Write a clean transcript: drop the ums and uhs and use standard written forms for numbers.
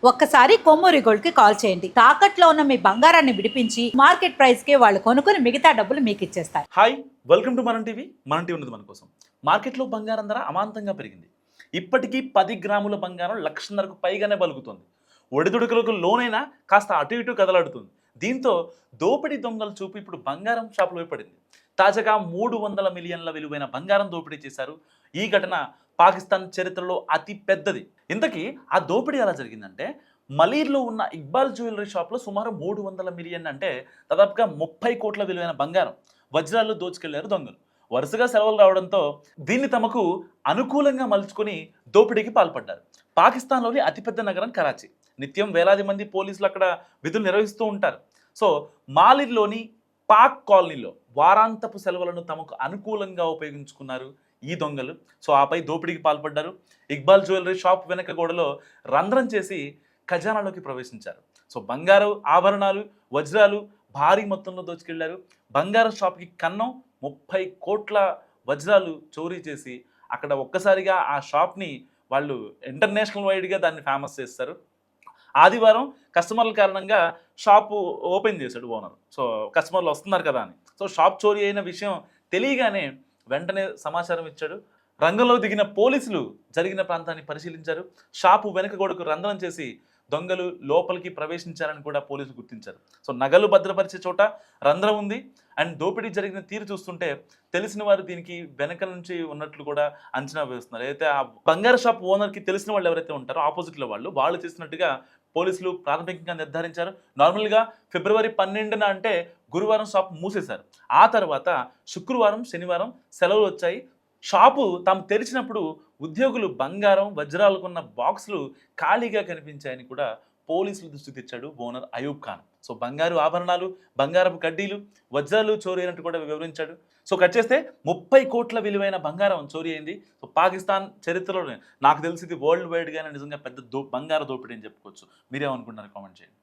ఒక్కసారి కొమ్మూరి గోల్డ్ కి కాల్ చేయండి. తాకట్లో ఉన్న మీ బంగారాన్ని విడిపించి మార్కెట్ ప్రైస్ కి వాళ్ళు కొనుక్కుని మిగతా డబ్బులు మీకు ఇచ్చేస్తారు. హాయ్, వెల్కమ్ టు మనం టీవీ. మనం టీవీ ఉన్నది మన కోసం. మార్కెట్లో బంగారం ధర అమాంతంగా పెరిగింది. ఇప్పటికీ 10 గ్రాముల బంగారం 1,50,000కు పైగానే బలుకుతుంది. ఒడిదుడుకులకు లోనైనా కాస్త అటు ఇటు కదలాడుతుంది. దీంతో దోపిడీ దొంగల చూపు ఇప్పుడు బంగారం షాపులో పడింది. తాజాగా 300 మిలియన్ల విలువైన బంగారం దోపిడీ చేశారు. ఈ ఘటన పాకిస్తాన్ చరిత్రలో అతి పెద్దది. ఇంతకీ ఆ దోపిడీ ఎలా జరిగిందంటే, మలీర్లో ఉన్న ఇక్బాల్ జ్యువెలరీ షాప్లో సుమారు 300 మిలియన్ అంటే దాదాపుగా 30 కోట్ల విలువైన బంగారం వజ్రాలు దోచుకెళ్లారు దొంగలు. వరుసగా సెలవులు రావడంతో దీన్ని తమకు అనుకూలంగా మలుచుకొని దోపిడీకి పాల్పడ్డారు. పాకిస్తాన్లోని అతిపెద్ద నగరం కరాచీ. నిత్యం వేలాది మంది పోలీసులు అక్కడ విధులు నిర్వహిస్తూ ఉంటారు. సో మాలిర్లోని పాక్ కాలనీలో వారాంతపు సెలవులను తమకు అనుకూలంగా ఉపయోగించుకున్నారు ఈ దొంగలు. సో ఆపై దోపిడీకి పాల్పడ్డారు. ఇక్బాల్ జ్యువెలరీ షాప్ వెనక గోడలో రంధ్రం చేసి ఖజానాలోకి ప్రవేశించారు. సో బంగారు ఆభరణాలు, వజ్రాలు భారీ మొత్తంలో దోచుకెళ్లారు. బంగారం షాప్కి కన్నం 30 కోట్ల వజ్రాలు చోరీ చేసి అక్కడ ఒక్కసారిగా ఆ షాప్ని వాళ్ళు ఇంటర్నేషనల్ వైడ్గా దాన్ని ఫేమస్ చేస్తారు. ఆదివారం కస్టమర్ల కారణంగా షాపు ఓపెన్ చేశాడు ఓనర్. సో కస్టమర్లు వస్తున్నారు కదా అని. సో షాప్ చోరీ అయిన విషయం తెలియగానే వెంటనే సమాచారం ఇచ్చాడు. రంగంలో దిగిన పోలీసులు జరిగిన ప్రాంతాన్ని పరిశీలించారు. షాపు వెనక గోడకు రంధ్రం చేసి దొంగలు లోపలికి ప్రవేశించారని కూడా పోలీసులు గుర్తించారు. సో నగలు భద్రపరిచే చోట రంధ్రం ఉంది. అండ్ దోపిడీ జరిగిన తీరు చూస్తుంటే తెలిసిన వారు దీనికి వెనక నుంచి ఉన్నట్లు కూడా అంచనా వేస్తున్నారు. అయితే ఆ బంగారు షాప్ ఓనర్కి తెలిసిన వాళ్ళు ఎవరైతే ఉంటారో ఆపోజిట్లో వాళ్ళు చేసినట్టుగా పోలీసులు ప్రాథమికంగా నిర్ధారించారు. నార్మల్గా ఫిబ్రవరి 12న అంటే గురువారం షాప్ మూసేశారు. ఆ తర్వాత శుక్రవారం, శనివారం సెలవులు వచ్చాయి. షాపు తాము తెరిచినప్పుడు ఉద్యోగులు బంగారం, వజ్రాలకున్న బాక్సులు ఖాళీగా కనిపించాయని కూడా పోలీసులు దృష్టి తెచ్చాడు ఓనర్ అయూబ్ ఖాన్. సో బంగారు ఆభరణాలు, బంగారపు కడ్డీలు, వజ్రాలు చోరీ అయినట్టు కూడా వివరించాడు. సో కట్ చేస్తే 30 కోట్ల విలువైన బంగారం చోరీ అయింది. సో పాకిస్తాన్ చరిత్రలోనే నాకు తెలిసి ఇది వరల్డ్ వైడ్గానే నిజంగా పెద్ద బంగారు దోపిడీ అని చెప్పుకోవచ్చు. మీరేమనుకుంటున్నారు? కామెంట్ చేయండి.